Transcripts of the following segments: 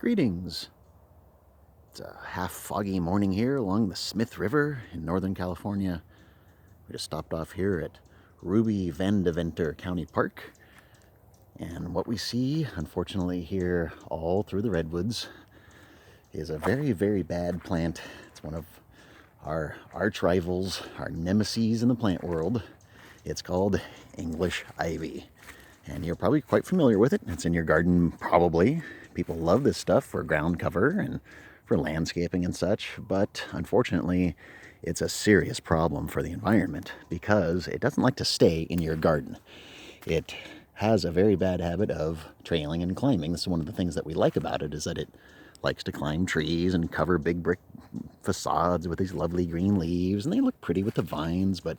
Greetings. It's a half foggy morning here along the Smith River in Northern California. We just stopped off here at Ruby Vandeventer County Park. And what we see, unfortunately, here all through the redwoods is a very, very bad plant. It's one of our arch rivals, our nemesis in the plant world. It's called English ivy. And you're probably quite familiar with it. It's in your garden, probably. People love this stuff for ground cover and for landscaping and such, but unfortunately, it's a serious problem for the environment because it doesn't like to stay in your garden. It has a very bad habit of trailing and climbing. This is one of the things that we like about it, is that it likes to climb trees and cover big brick facades with these lovely green leaves, and they look pretty with the vines, but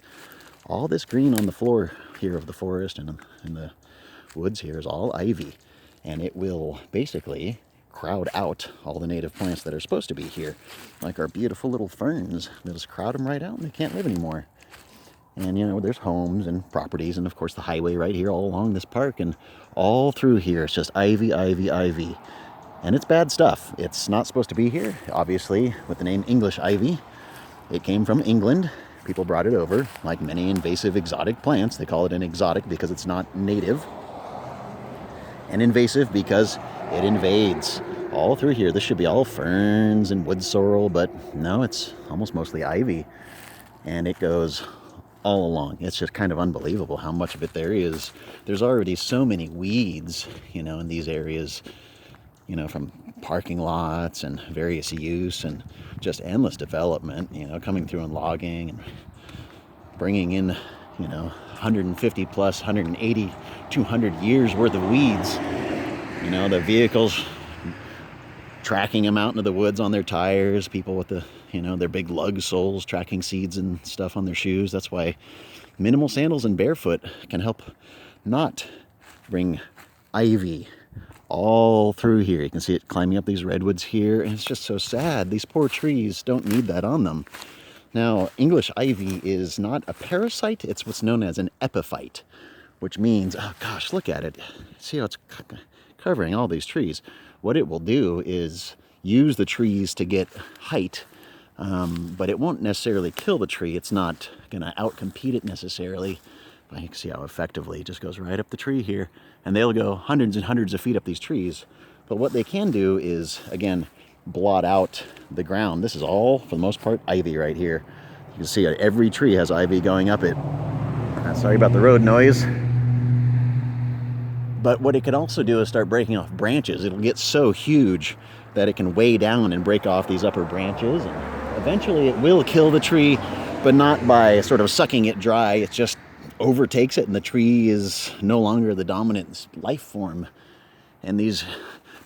all this green on the floor here of the forest and in the woods here is all ivy, and it will basically crowd out all the native plants that are supposed to be here, like our beautiful little ferns. They'll just crowd them right out and they can't live anymore. And you know, there's homes and properties and of course the highway right here all along this park, and all through here it's just ivy, ivy, ivy. And it's bad stuff. It's not supposed to be here. Obviously, with the name English ivy, it came from England. People brought it over. Like many invasive exotic plants, they call it an exotic because it's not native, and invasive because it invades all through here. This should be all ferns and wood sorrel, but no, it's almost mostly ivy, and it goes all along. It's just kind of unbelievable how much of it there is. There's already so many weeds, you know, in these areas, you know, from parking lots and various use and just endless development, you know, coming through and logging and bringing in, you know, 150 plus, 180, 200 years worth of weeds. You know, the vehicles tracking them out into the woods on their tires, people with the, you know, their big lug soles tracking seeds and stuff on their shoes. That's why minimal sandals and barefoot can help not bring ivy all through here. You can see it climbing up these redwoods here, and it's just so sad. These poor trees don't need that on them. Now, English ivy is not a parasite, it's what's known as an epiphyte, which means, oh gosh, look at it. See how it's covering all these trees. What it will do is use the trees to get height, but it won't necessarily kill the tree. It's not going to outcompete it necessarily. But you can see how effectively it just goes right up the tree here, and they'll go hundreds and hundreds of feet up these trees. But what they can do is, again, blot out the ground. This is all, for the most part, ivy right here. You can see every tree has ivy going up it. Sorry about the road noise. But what it can also do is start breaking off branches. It'll get so huge that it can weigh down and break off these upper branches. And eventually it will kill the tree, but not by sort of sucking it dry. It just overtakes it, and the tree is no longer the dominant life form. And these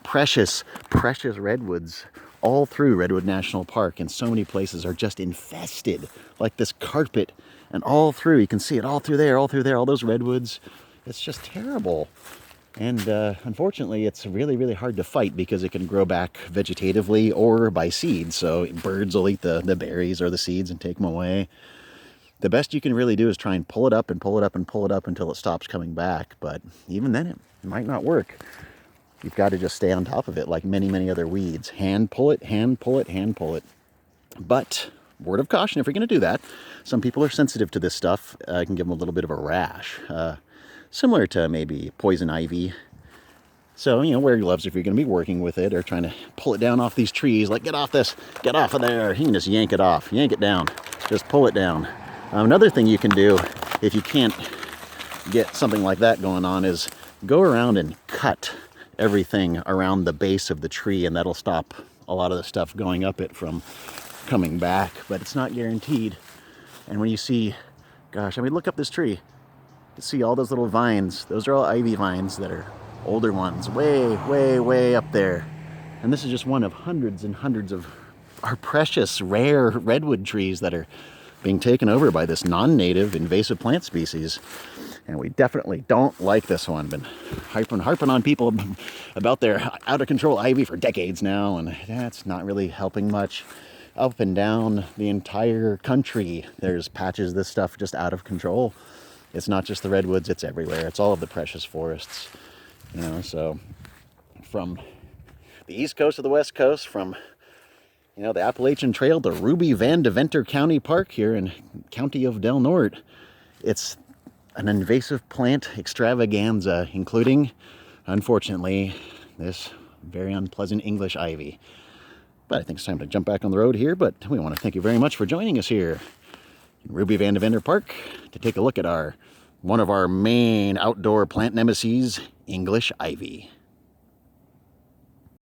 precious, precious redwoods all through Redwood National Park in so many places are just infested like this carpet, and all through, you can see it all through there, all those redwoods. It's just terrible. And unfortunately, it's really, really hard to fight because it can grow back vegetatively or by seeds. So birds will eat the berries or the seeds and take them away. The best you can really do is try and pull it up and pull it up and pull it up until it stops coming back. But even then, it might not work. You've got to just stay on top of it like many, many other weeds. Hand pull it, hand pull it, hand pull it. But word of caution, if you're going to do that, some people are sensitive to this stuff. It can give them a little bit of a rash. Similar to maybe poison ivy. So, you know, wear gloves if you're going to be working with it or trying to pull it down off these trees. Like, get off this, get off of there. You can just yank it off, yank it down, just pull it down. Another thing you can do if you can't get something like that going on is go around and cut everything around the base of the tree, and that'll stop a lot of the stuff going up it from coming back, but it's not guaranteed. And when you see, gosh, I mean, look up this tree. You see all those little vines. Those are all ivy vines that are older ones, way, way, way up there. And this is just one of hundreds and hundreds of our precious, rare redwood trees that are being taken over by this non-native invasive plant species. And we definitely don't like this one. Been harping on people about their out-of-control ivy for decades now, and that's not really helping much. Up and down the entire country, there's patches of this stuff just out of control. It's not just the redwoods, it's everywhere. It's all of the precious forests, you know, so from the east coast of the west coast, from the Appalachian Trail, the Ruby Vandeventer County Park here in County of Del Norte. It's an invasive plant extravaganza, including, unfortunately, this very unpleasant English ivy. But I think it's time to jump back on the road here, but we want to thank you very much for joining us here in Ruby Vandeventer Park to take a look at one of our main outdoor plant nemesis, English ivy.